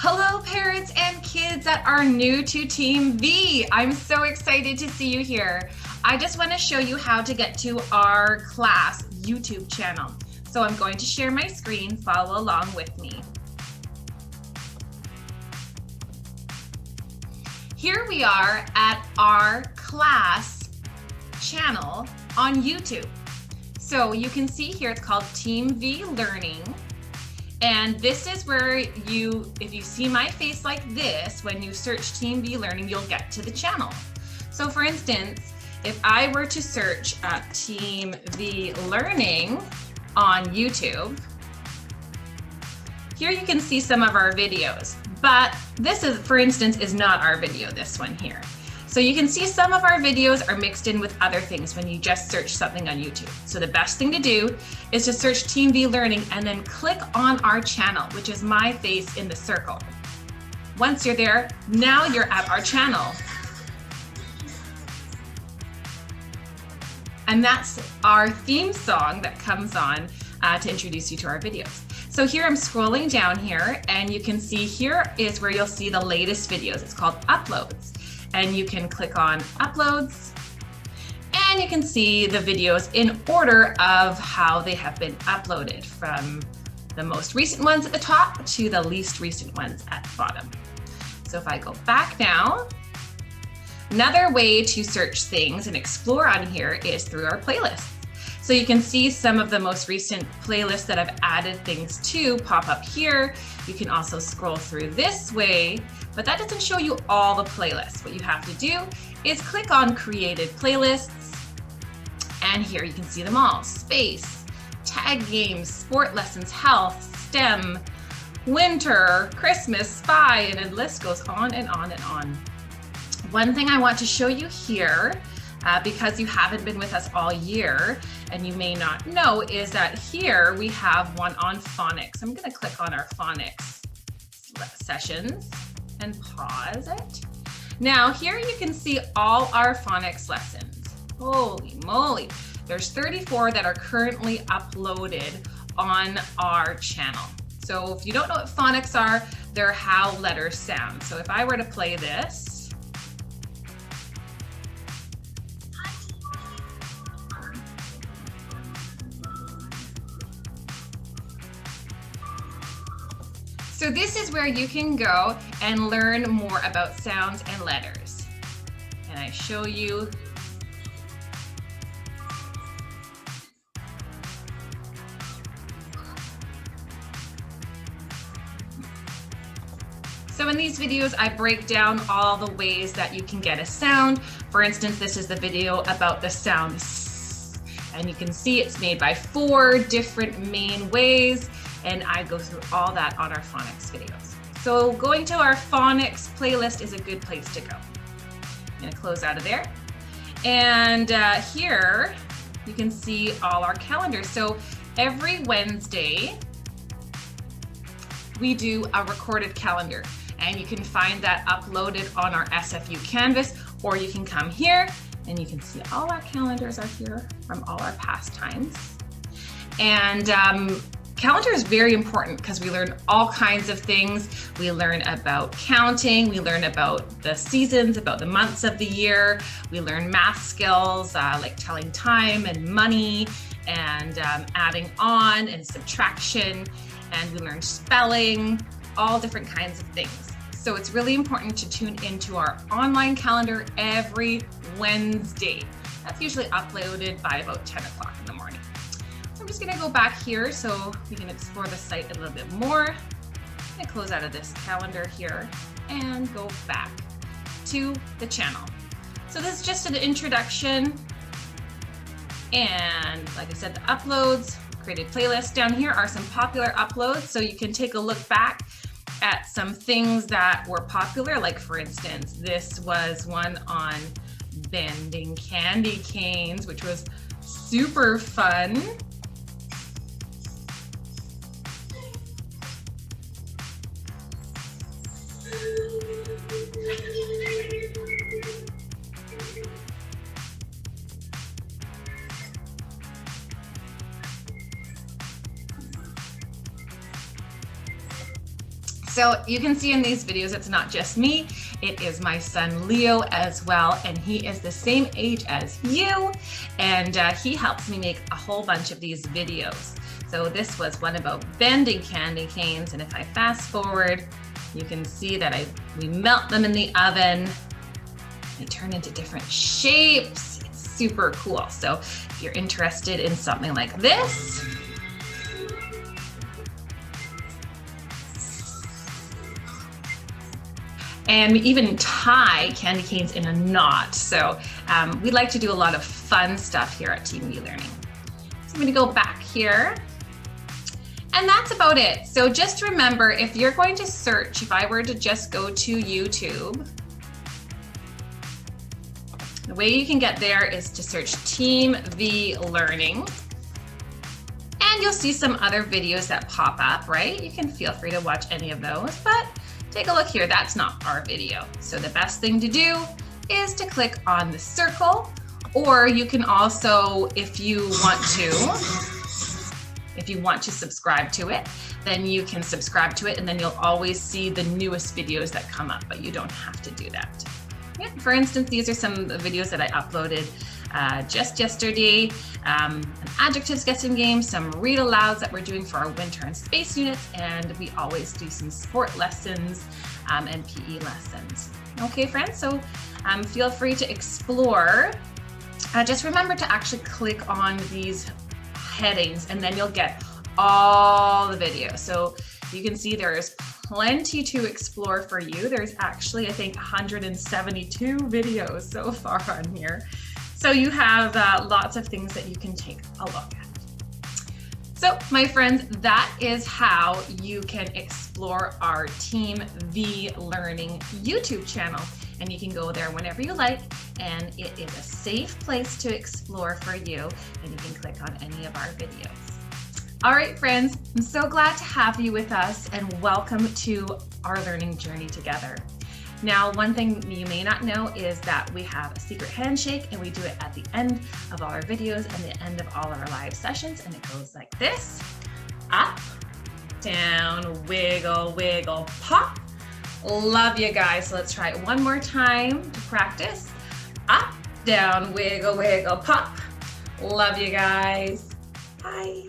Hello, parents and kids that are new to Team V. I'm so excited to see you here. I just want to show you how to get to our class YouTube channel. So I'm going to share my screen, follow along with me. Here we are at our class channel on YouTube. So you can see here it's called Team V Learning. And this is where if you see my face like this, when you search Team V Learning, you'll get to the channel. So for instance, if I were to search Team V Learning on YouTube, here you can see some of our videos, but this is, for instance, is not our video, this one here. So you can see some of our videos are mixed in with other things when you just search something on YouTube. So the best thing to do is to search Team V Learning and then click on our channel, which is my face in the circle. Once you're there, now you're at our channel. And that's our theme song that comes on to introduce you to our videos. So here I'm scrolling down here and you can see here is where you'll see the latest videos. It's called Uploads. And you can click on Uploads and you can see the videos in order of how they have been uploaded, from the most recent ones at the top to the least recent ones at the bottom. So if I go back now, another way to search things and explore on here is through our playlists. So you can see some of the most recent playlists that I've added things to pop up here. You can also scroll through this way, but that doesn't show you all the playlists. What you have to do is click on Created Playlists, and here you can see them all. Space, tag games, sport lessons, health, STEM, winter, Christmas, spy, and the list goes on and on and on. One thing I want to show you here, because you haven't been with us all year and you may not know, is that here we have one on phonics. I'm going to click on our Phonics Sessions and pause it. Now here you can see all our phonics lessons. Holy moly, there's 34 that are currently uploaded on our channel. So if you don't know what phonics are, they're how letters sound. So if I were to play this, so this is where you can go and learn more about sounds and letters. And I show you. So in these videos, I break down all the ways that you can get a sound. For instance, this is the video about the sound S, and you can see it's made by 4 different main ways. And I go through all that on our phonics videos. So going to our phonics playlist is a good place to go. I'm gonna close out of there. And here you can see all our calendars. So every Wednesday, we do a recorded calendar, and you can find that uploaded on our SFU canvas, or you can come here and you can see all our calendars are here from all our past times. And calendar is very important because we learn all kinds of things. We learn about counting, we learn about the seasons, about the months of the year. We learn math skills like telling time and money, and adding on and subtraction, and we learn spelling, all different kinds of things. So it's really important to tune into our online calendar every Wednesday. That's usually uploaded by about 10 o'clock in the morning. I'm just going to go back here so we can explore the site a little bit more. I'm going to close out of this calendar here and go back to the channel. So this is just an introduction. And like I said, the uploads, created playlists. Down here are some popular uploads, so you can take a look back at some things that were popular. Like for instance, this was one on bending candy canes, which was super fun. So you can see in these videos, it's not just me, it is my son Leo as well, and he is the same age as you, and he helps me make a whole bunch of these videos. So this was one about bending candy canes, and if I fast forward, you can see that we melt them in the oven. They turn into different shapes. It's super cool. So if you're interested in something like this, and we even tie candy canes in a knot. So we like to do a lot of fun stuff here at Team eLearning. So I'm gonna go back here. And that's about it. So just remember, if you're going to search, if I were to just go to YouTube, the way you can get there is to search Team eLearning. And you'll see some other videos that pop up, right? You can feel free to watch any of those, but take a look here. That's not our video. So the best thing to do is to click on the circle, or you can also, if you want to subscribe to it, then you can subscribe to it, and then you'll always see the newest videos that come up, but you don't have to do that. Yeah, for instance, these are some of the videos that I uploaded just yesterday. An adjectives guessing game, some read alouds that we're doing for our winter and space units, and we always do some sport lessons and PE lessons. Okay, friends, so feel free to explore. Just remember to actually click on these headings, and then you'll get all the videos. So you can see there's plenty to explore for you. There's actually, I think, 172 videos so far on here. So you have lots of things that you can take a look at. So my friends, that is how you can explore our Team eLearning YouTube channel. And you can go there whenever you like, and it is a safe place to explore for you, and you can click on any of our videos. All right, friends, I'm so glad to have you with us, and welcome to our learning journey together. Now, one thing you may not know is that we have a secret handshake, and we do it at the end of all our videos and the end of all our live sessions, and it goes like this: up, down, wiggle, wiggle, pop. Love you guys. So let's try it one more time to practice. Up, down, wiggle, wiggle, pop. Love you guys. Bye.